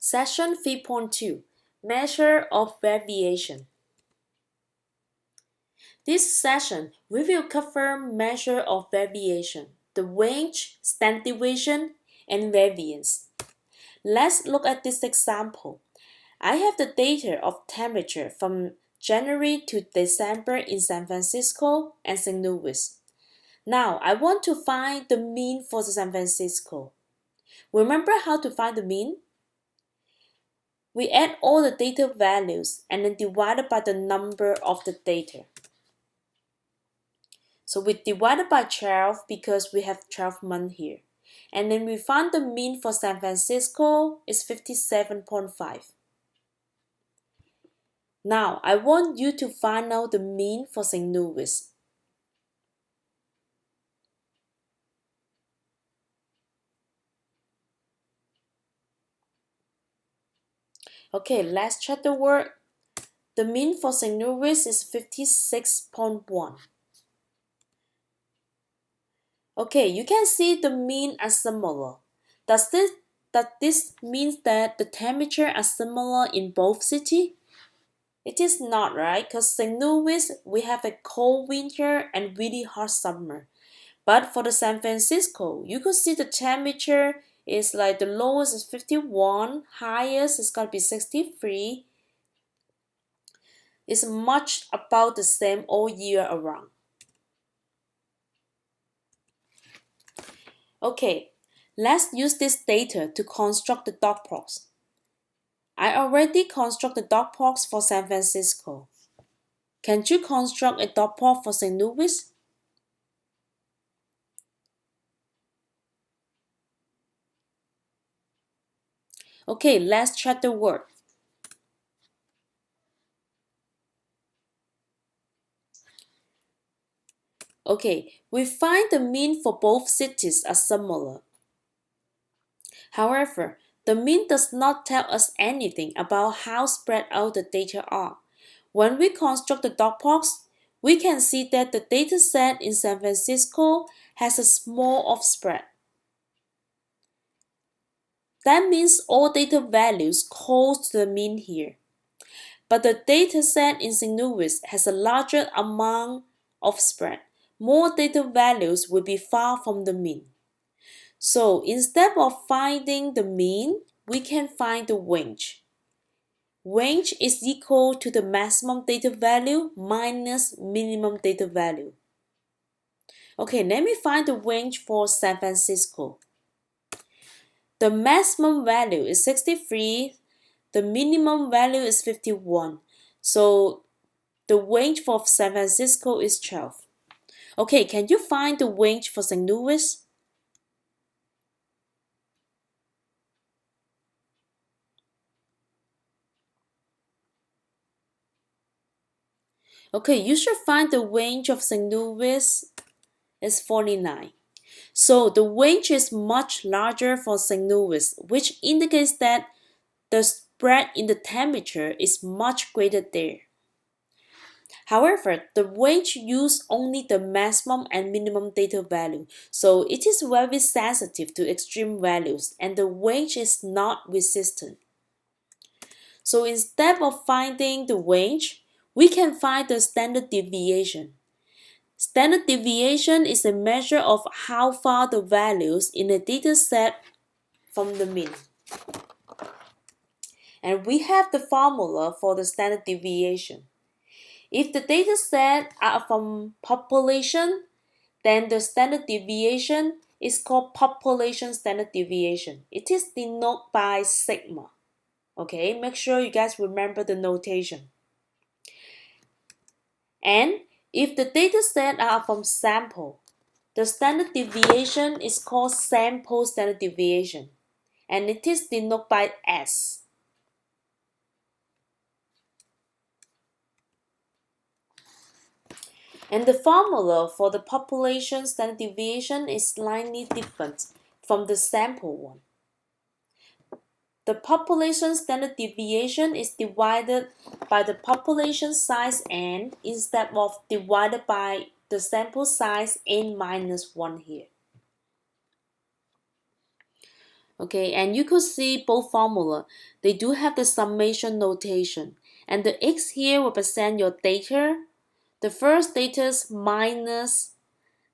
Session 3.2 Measure of Variation. This session, we will cover measure of variation, the range, standard deviation, and variance. Let's look at this example. I have the data of temperature from January to December in San Francisco and St. Louis. Now, I want to find the mean for San Francisco. Remember how to find the mean? We add all the data values and then divide it by the number of the data. So we divided by 12 because we have 12 months here. And then we found the mean for San Francisco is 57.5. Now, I want you to find out the mean for St. Louis. Okay, let's check the work. The mean for St. Louis is 56.1. Okay, you can see the mean are similar. Does this mean that the temperature are similar in both cities? It is not, right? Because St. Louis, we have a cold winter and really hot summer. But for the San Francisco, you could see the temperature is like the lowest is 51, highest is going to be 63. It's much about the same all year around. Okay, let's use this data to construct the dot plots. I already constructed the dot plots for San Francisco. Can you construct a dot plot for St. Louis? Okay, let's check the work. Okay, we find the mean for both cities are similar. However, the mean does not tell us anything about how spread out the data are. When we construct the dot plots, we can see that the data set in San Francisco has a small offspread. That means all data values close to the mean here. But the data set in St. Louis has a larger amount of spread. More data values will be far from the mean. So instead of finding the mean, we can find the range. Range is equal to the maximum data value minus minimum data value. Okay, let me find the range for San Francisco. The maximum value is 63, the minimum value is 51. So the range for San Francisco is 12. Okay, can you find the range for St. Louis? Okay, you should find the range of St. Louis is 49. So the range is much larger for St. Louis, which indicates that the spread in the temperature is much greater there. However, the range uses only the maximum and minimum data value, so it is very sensitive to extreme values and the range is not resistant. So instead of finding the range, we can find the standard deviation. Standard deviation is a measure of how far the values in a data set from the mean. And we have the formula for the standard deviation. If the data set are from population, then the standard deviation is called population standard deviation. It is denoted by sigma. Okay, make sure you guys remember the notation. And if the data set are from sample, the standard deviation is called sample standard deviation, and it is denoted by S. And the formula for the population standard deviation is slightly different from the sample one. The population standard deviation is divided by the population size n instead of divided by the sample size n minus 1 here. Okay, and you could see both formula. They do have the summation notation. And the x here represent your data. The first data minus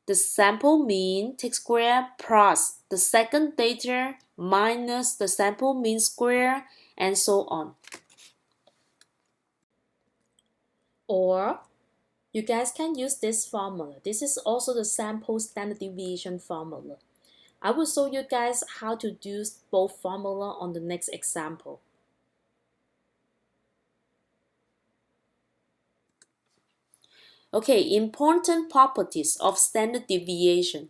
the sample mean t square plus the second data minus the sample mean square, and so on. Or you guys can use this formula. This is also the sample standard deviation formula. I will show you guys how to use both formula on the next example. Okay, important properties of standard deviation.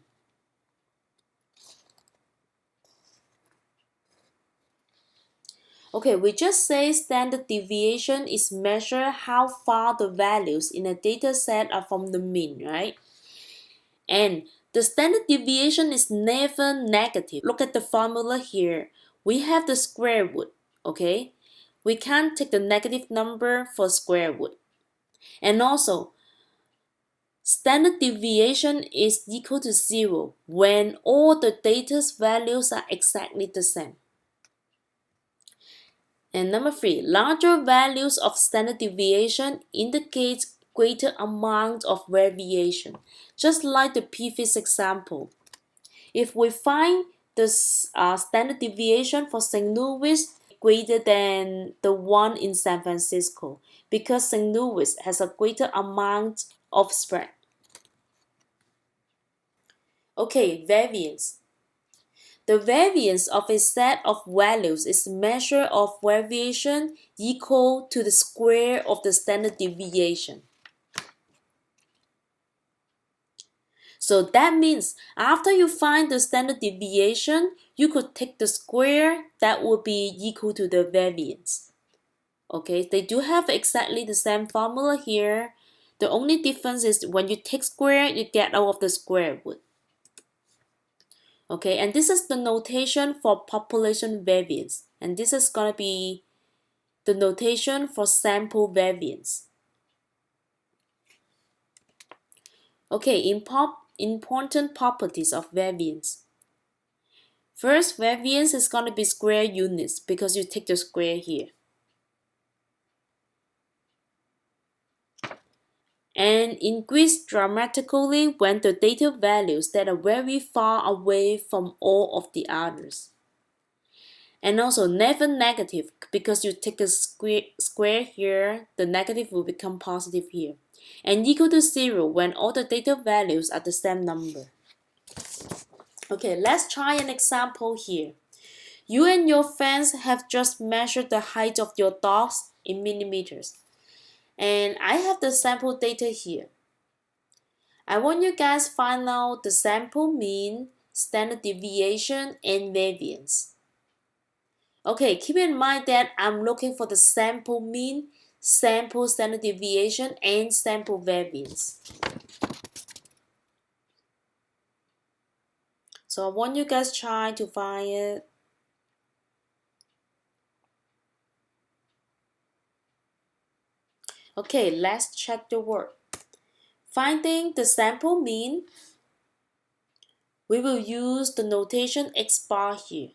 Okay, we just say standard deviation is measure how far the values in a data set are from the mean, right? And the standard deviation is never negative. Look at the formula here. We have the square root, okay? We can't take the negative number for square root. And also, standard deviation is equal to 0 when all the data's values are exactly the same. And number 3, larger values of standard deviation indicates greater amount of variation, just like the previous example. If we find the standard deviation for St. Louis greater than the one in San Francisco, because St. Louis has a greater amount of spread. Okay, variance. The variance of a set of values is a measure of variation equal to the square of the standard deviation. So that means after you find the standard deviation, you could take the square that will be equal to the variance. Okay, they do have exactly the same formula here. The only difference is when you take square, you get out of the square root. Okay, and this is the notation for population variance. And this is going to be the notation for sample variance. Okay, important properties of variance. First, variance is going to be square units because you take the square here. And increase dramatically when the data values that are very far away from all of the others. And also never negative because you take a square here, the negative will become positive here. And equal to 0 when all the data values are the same number. Okay, let's try an example here. You and your friends have just measured the height of your dogs in millimeters. And I have the sample data here. I want you guys find out the sample mean, standard deviation, and variance. Okay, keep in mind that I'm looking for the sample mean, sample standard deviation, and sample variance. So I want you guys try to find it. Okay, let's check the work. Finding the sample mean, we will use the notation x bar here.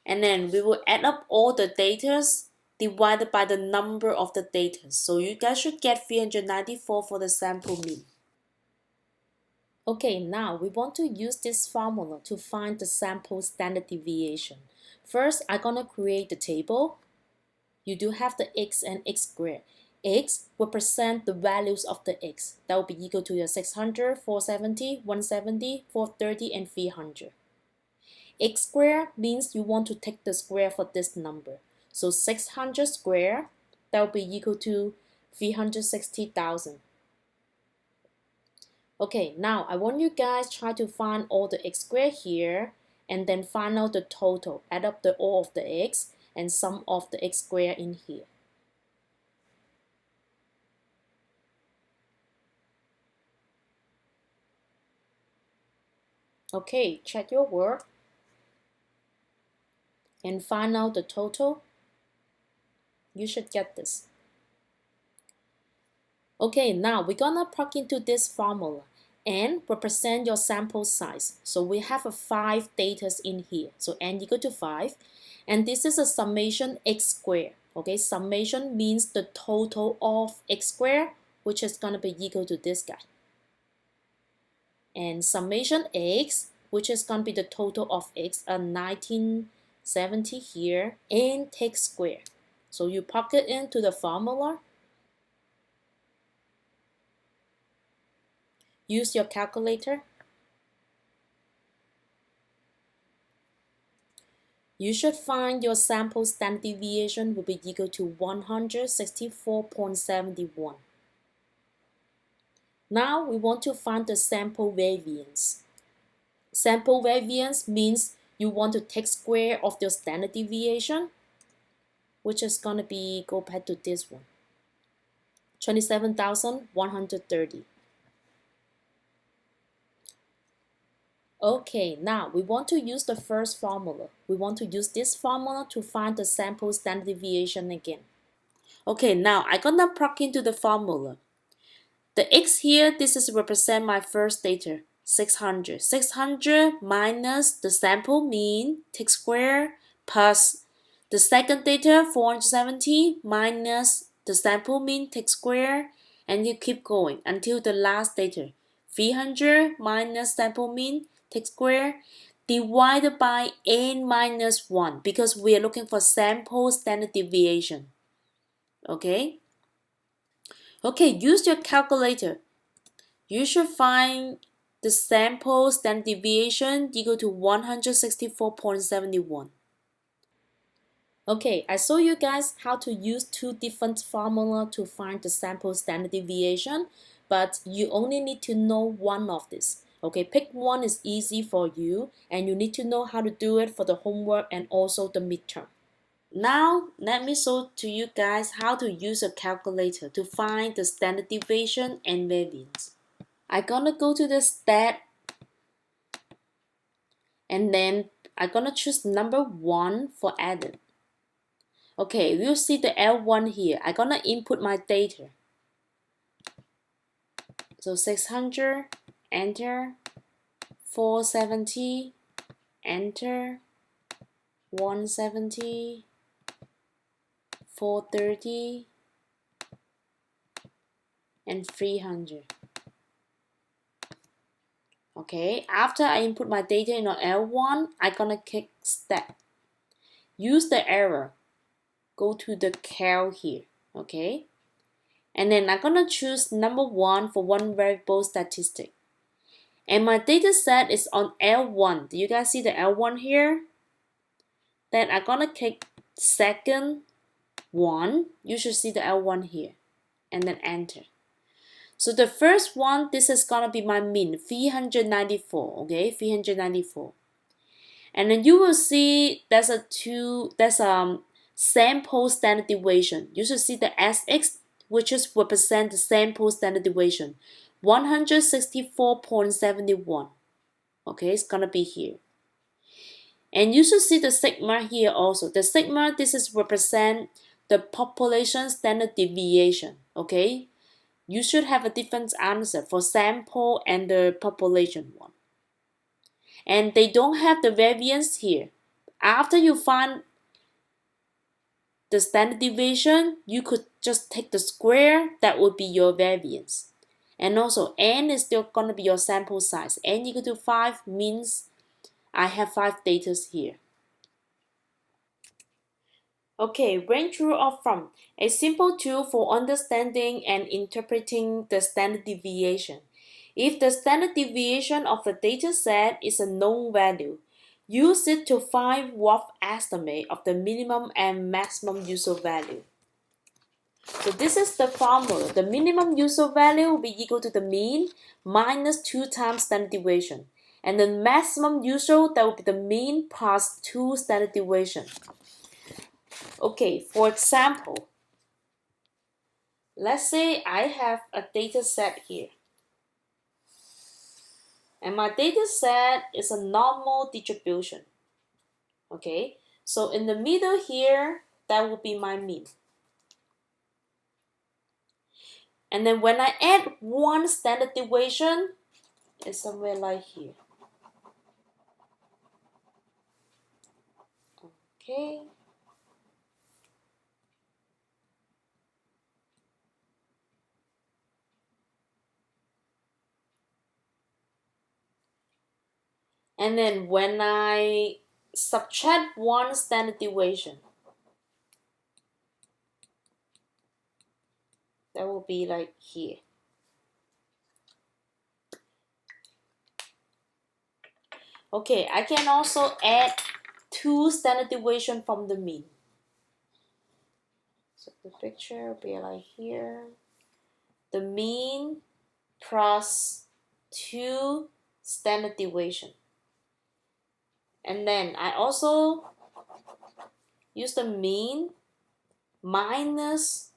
And then we will add up all the datas divided by the number of the data. So you guys should get 394 for the sample mean. Okay, now we want to use this formula to find the sample standard deviation. First, I'm gonna create the table. You do have the x and x squared. X represent the values of the x. That will be equal to your 600, 470, 170, 430, and 300. X squared means you want to take the square for this number. So 600 squared, that will be equal to 360,000. Okay, now I want you guys try to find all the x squared here and then find out the total. Add up all of the x and sum of the x squared in here. Okay, check your work and find out the total. You should get this. Okay, now we're gonna plug into this formula. and represent your sample size. So we have a 5 data in here. So n equal to 5. And this is a summation x squared. Okay, summation means the total of x squared, which is going to be equal to this guy. And summation x, which is going to be the total of x, 1970 here, and x squared. So you plug it into the formula. Use your calculator. You should find your sample standard deviation will be equal to 164.71. Now we want to find the sample variance. Sample variance means you want to take square of your standard deviation, which is going to be, go back to this one, 27,130. Okay, now we want to use the first formula. We want to use this formula to find the sample standard deviation again. Okay, now I'm gonna plug into the formula. The x here, this is represent my first data, 600. 600 minus the sample mean, take square, plus the second data, 470, minus the sample mean, take square, and you keep going until the last data, 300 minus sample mean, take square, divided by n minus 1, because we are looking for sample standard deviation. Okay? Okay, use your calculator. You should find the sample standard deviation equal to 164.71. Okay, I show you guys how to use 2 different formula to find the sample standard deviation, but you only need to know one of this. Okay, pick one is easy for you, and you need to know how to do it for the homework and also the midterm. Now, let me show to you guys how to use a calculator to find the standard deviation and variance. I'm gonna go to the stat, and then I'm gonna choose number 1 for added. Okay, we'll see the L1 here. I'm gonna input my data. So 600, enter, 470, enter, 170, 430, and 300. Okay, after I input my data in L1, I'm gonna click stat. Use the arrow. Go to the cal here, okay? And then I'm gonna choose number 1 for one variable statistic. And my data set is on L1. Do you guys see the L1 here? Then I'm gonna click second one. You should see the L1 here. And then enter. So the first one, this is gonna be my mean, 394, okay? 394. And then you will see there's sample standard deviation. You should see the SX, which is represent the sample standard deviation, 164.71. Okay, it's gonna be here. And you should see the sigma here also. The sigma, this is represent the population standard deviation. Okay, you should have a different answer for sample and the population one. And they don't have the variance here. After you find the standard deviation, you could just take the square, that would be your variance. And also n is still going to be your sample size. N equal to 5 means I have 5 data here. Okay, range rule of thumb, a simple tool for understanding and interpreting the standard deviation. If the standard deviation of the data set is a known value, use it to find rough estimate of the minimum and maximum usual value. So this is the formula. The minimum usual value will be equal to the mean minus 2 times standard deviation. And the maximum usual, that will be the mean plus 2 standard deviation. Okay, for example, let's say I have a data set here. And my data set is a normal distribution. Okay, so in the middle here, that will be my mean. And then when I add 1 standard deviation, is somewhere like here. Okay. And then when I subtract one standard deviation, that will be like here. Okay, I can also add 2 standard deviation from the mean. So the picture will be like here. The mean plus 2 standard deviation. And then I also use the mean minus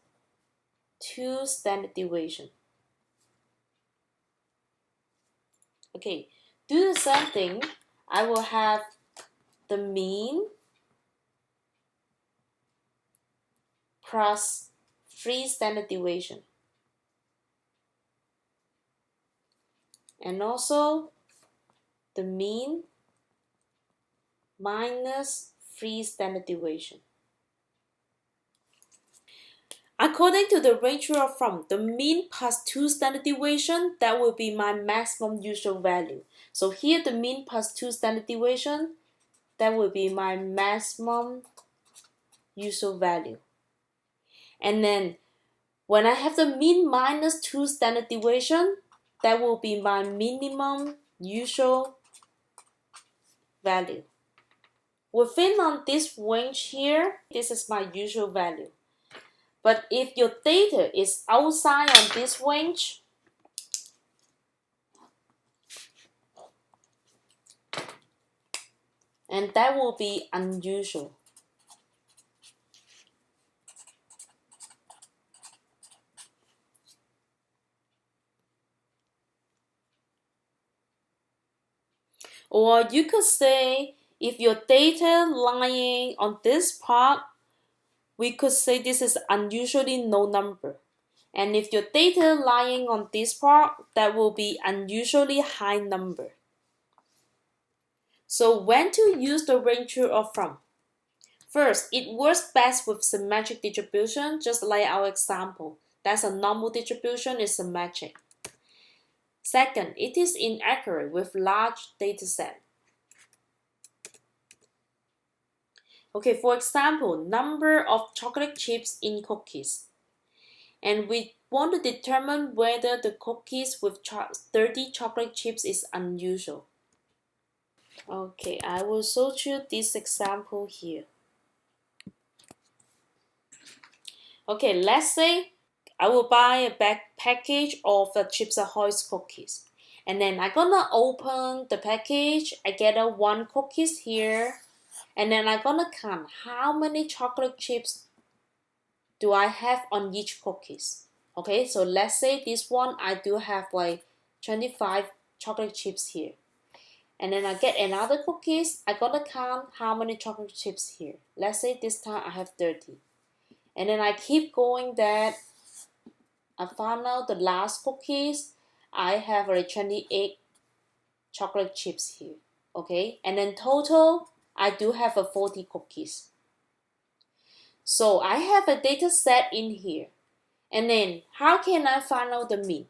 2 standard deviation. Okay, do the same thing. I will have the mean plus 3 standard deviation. And also the mean minus 3 standard deviation. According to the range rule of thumb, the mean plus 2 standard deviation, that will be my maximum usual value. So here the mean plus 2 standard deviation, that will be my maximum usual value. And then when I have the mean minus 2 standard deviation, that will be my minimum usual value. Within on this range here, this is my usual value. But if your data is outside on this range, and that will be unusual. Or you could say, if your data lying on this part, we could say this is unusually low number. And if your data lying on this part, that will be unusually high number. So when to use the range rule of thumb? First, it works best with symmetric distribution, just like our example. That's a normal distribution is symmetric. Second, it is inaccurate with large data set. Okay, for example, number of chocolate chips in cookies. And we want to determine whether the cookies with 30 chocolate chips is unusual. Okay, I will show you this example here. Okay, let's say I will buy a package of the Chips Ahoy cookies. And then I'm gonna open the package. I get a 1 cookies here. And then I'm gonna count how many chocolate chips do I have on each cookies. Okay, so let's say this one I do have like 25 chocolate chips here. And then I get another cookies. I'm gonna count how many chocolate chips here. Let's say this time I have 30. And then I keep going that I found out the last cookies I have like 28 chocolate chips here. Okay, and then total I do have a 40 cookies. So I have a data set in here. And then how can I find out the mean?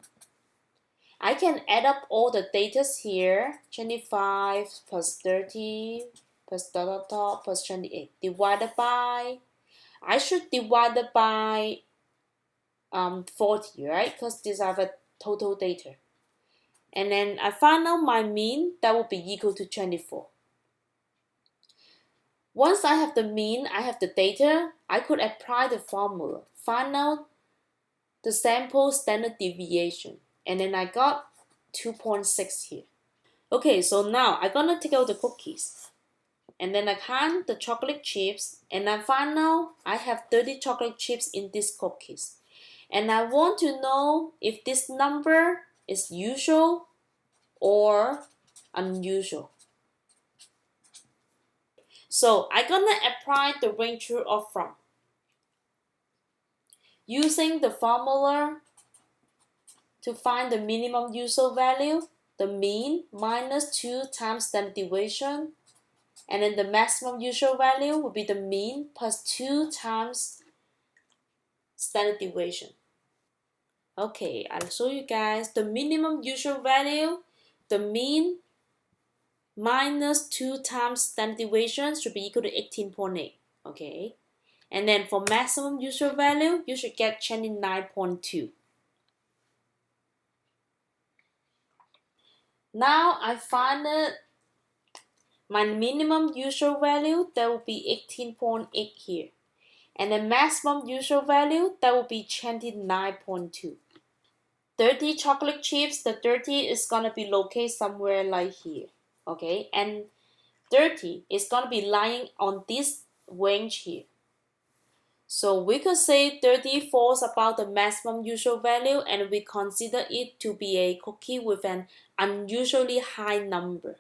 I can add up all the data here, 25 plus 30 plus dot dot dot plus 28 divided by, I should divide it by 40, right? Because these are the total data. And then I find out my mean, that will be equal to 24. Once I have the mean, I have the data, I could apply the formula, find out the sample standard deviation, and then I got 2.6 here. Okay, so now I'm gonna take out the cookies, and then I count the chocolate chips, and I find out I have 30 chocolate chips in these cookies. And I want to know if this number is usual or unusual. So I'm gonna apply the range rule of thumb. Using the formula to find the minimum usual value, the mean minus 2 times standard deviation, and then the maximum usual value will be the mean plus 2 times standard deviation. Okay, I'll show you guys the minimum usual value, the mean minus 2 times standard deviation should be equal to 18.8. Okay, and then for maximum usual value, you should get 29.2. Now I find my minimum usual value, that will be 18.8 here. And the maximum usual value, that will be 29.2. 30 chocolate chips, the 30 is going to be located somewhere like here. Okay, and 30 is going to be lying on this range here. So we could say 30 falls about the maximum usual value, and we consider it to be a cookie with an unusually high number.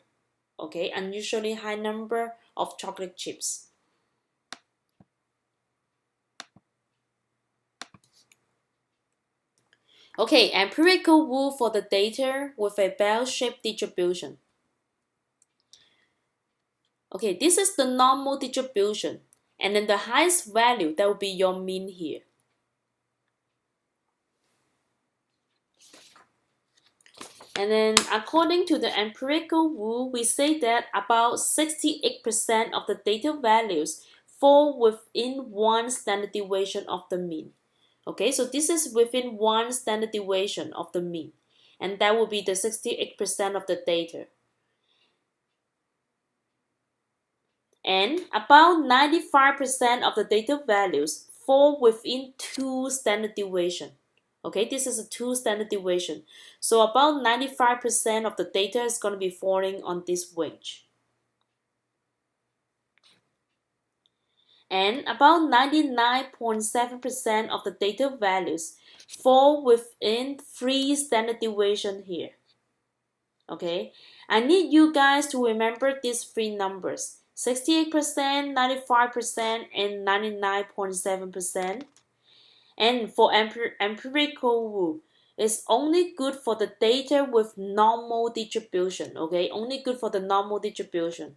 Okay, unusually high number of chocolate chips. Okay, empirical rule for the data with a bell-shaped distribution. Okay, this is the normal distribution, and then the highest value, that will be your mean here. And then according to the empirical rule, we say that about 68% of the data values fall within one standard deviation of the mean. Okay, so this is within one standard deviation of the mean, and that will be the 68% of the data. And about 95% of the data values fall within 2 standard deviation. Okay, this is a 2 standard deviation. So about 95% of the data is going to be falling on this range. And about 99.7% of the data values fall within 3 standard deviation here. Okay, I need you guys to remember these 3 numbers: 68%, 95%, and 99.7%. And for empirical rule, it's only good for the data with normal distribution. Okay, only good for the normal distribution.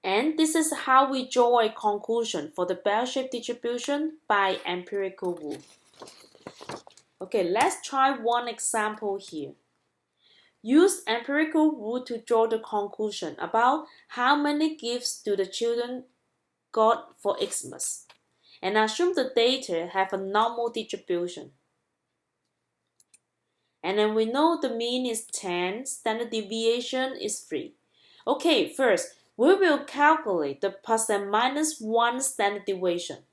And this is how we draw a conclusion for the bell-shaped distribution by empirical rule. Okay, let's try one example here. Use empirical rule to draw the conclusion about how many gifts do the children got for Xmas, and assume the data have a normal distribution. And then we know the mean is 10, standard deviation is 3. Okay, first, we will calculate the plus and minus 1 standard deviation.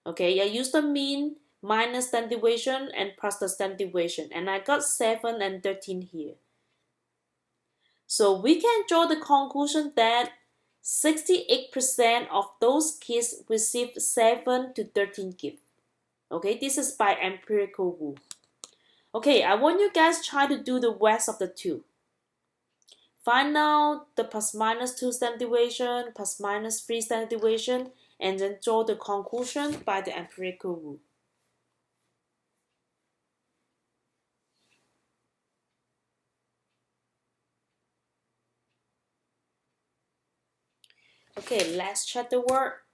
Okay, I use the mean minus standard deviation and plus the standard deviation, and I got 7 and 13 here. So we can draw the conclusion that 68% of those kids received 7 to 13 gifts. Okay, this is by empirical rule. Okay, I want you guys try to do the rest of the two. Find out the plus minus 2 standard deviation, plus minus 3 standard deviation, and then draw the conclusion by the empirical rule. Okay, let's check the work.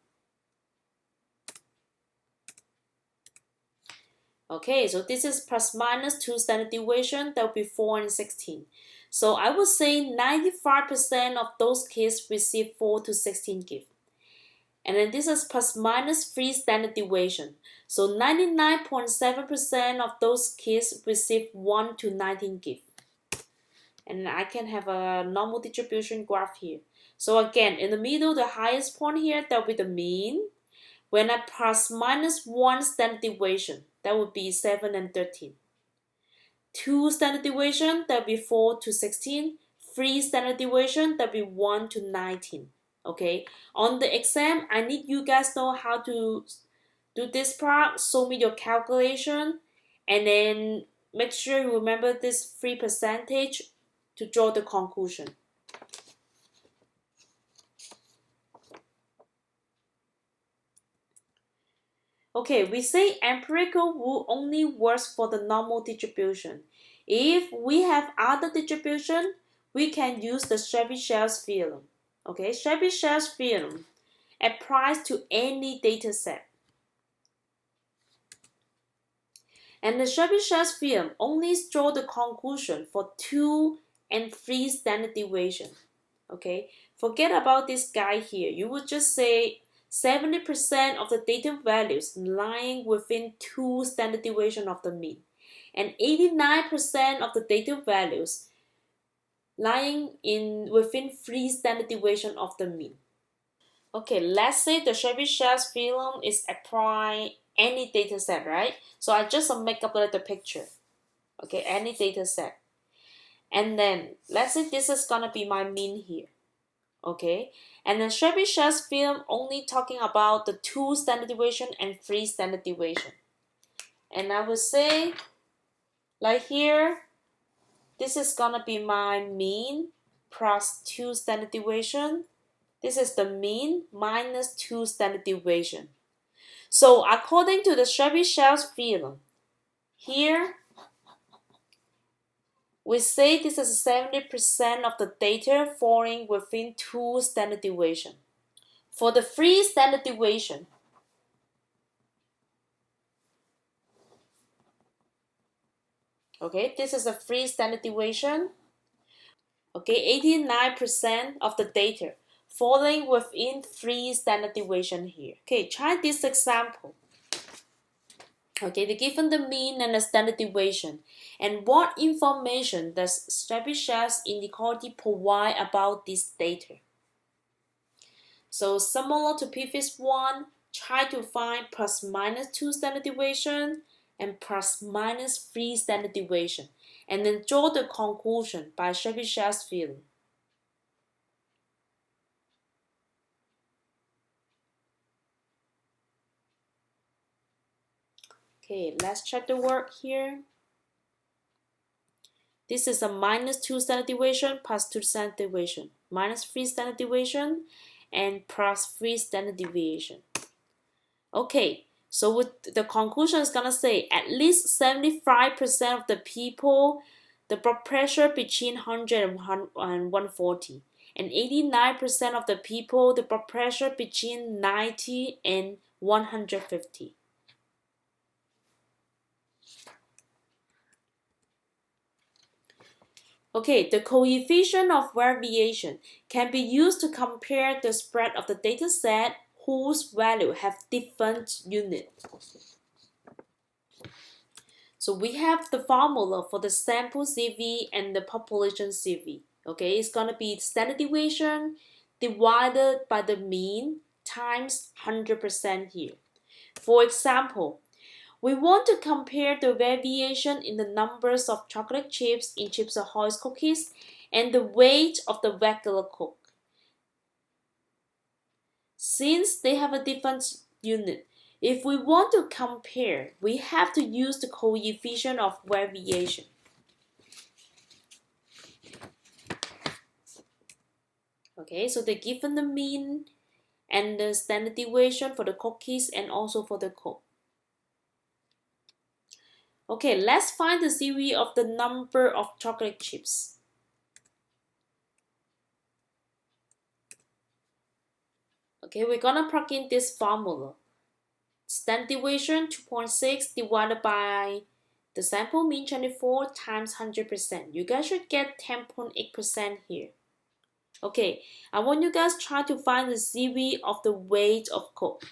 Okay, so this is plus minus 2 standard deviation, that will be 4 and 16. So I would say 95% of those kids receive 4 to 16 gifts. And then this is plus minus 3 standard deviation. So 99.7% of those kids receive 1 to 19 gifts. And I can have a normal distribution graph here. So again, in the middle, the highest point here, that will be the mean. When I plus minus 1 standard deviation, that would be 7 and 13. 2 standard deviation, that would be 4 to 16. 3 standard deviation, that would be 1 to 19. Okay, on the exam, I need you guys know how to do this part. Show me your calculation, and then make sure you remember this 3% to draw the conclusion. Okay, we say empirical rule only works for the normal distribution. If we have other distribution, we can use the Chebyshev theorem. Okay, Chebyshev theorem applies to any data set. And the Chebyshev theorem only draws the conclusion for 2 and 3 standard deviation. Okay, forget about this guy here. You would just say 70% of the data values lying within 2 standard deviation of the mean, and 89% of the data values lying within 3 standard deviation of the mean. Okay, let's say the Chebyshev theorem is applied any data set, right? So I just make up a little picture. Okay, any data set. And then let's say this is gonna be my mean here. Okay, and then Chebyshev theorem only talking about the 2 standard deviation and 3 standard deviation. And I would say, like here, this is gonna be my mean plus 2 standard deviation. This is the mean minus 2 standard deviation. So according to the Chebyshev theorem, here we say this is 70% of the data falling within 2 standard deviation. For the 3 standard deviation, okay, this is a 3 standard deviation. Okay, 89% of the data falling within 3 standard deviation here. Okay, try this example. Okay, they given the mean and the standard deviation. And what information does Chebyshev inequality provide about this data? So similar to previous one, try to find plus minus 2 standard deviation and plus minus 3 standard deviation, and then draw the conclusion by Chebyshev theorem. Okay, let's check the work here. This is a minus 2 standard deviation plus 2 standard deviation, minus 3 standard deviation, and plus 3 standard deviation. Okay, so with the conclusion is gonna say at least 75% of the people, the blood pressure between 100 and 140, and 89% of the people, the blood pressure between 90 and 150. Okay, the coefficient of variation can be used to compare the spread of the dataset whose value have different units. So we have the formula for the sample CV and the population CV. Okay, it's gonna be standard deviation divided by the mean times 100% here. For example, we want to compare the variation in the numbers of chocolate chips in Chips Ahoy's cookies and the weight of the regular Coke. Since they have a different unit, if we want to compare, we have to use the coefficient of variation. Okay, so they're given the mean and the standard deviation for the cookies and also for the Coke. Okay, let's find the series of the number of chocolate chips. Okay, we're gonna plug in this formula. Standard deviation 2.6 divided by the sample mean 24 times 100%. You guys should get 10.8% here. Okay, I want you guys try to find the series of the weight of Coke.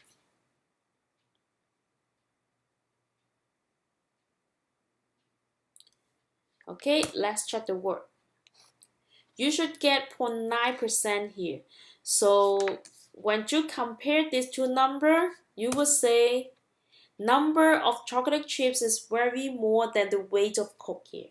Okay, let's check the work. You should get 0.9% here. So when you compare these two numbers, you will say number of chocolate chips is very more than the weight of Coke here.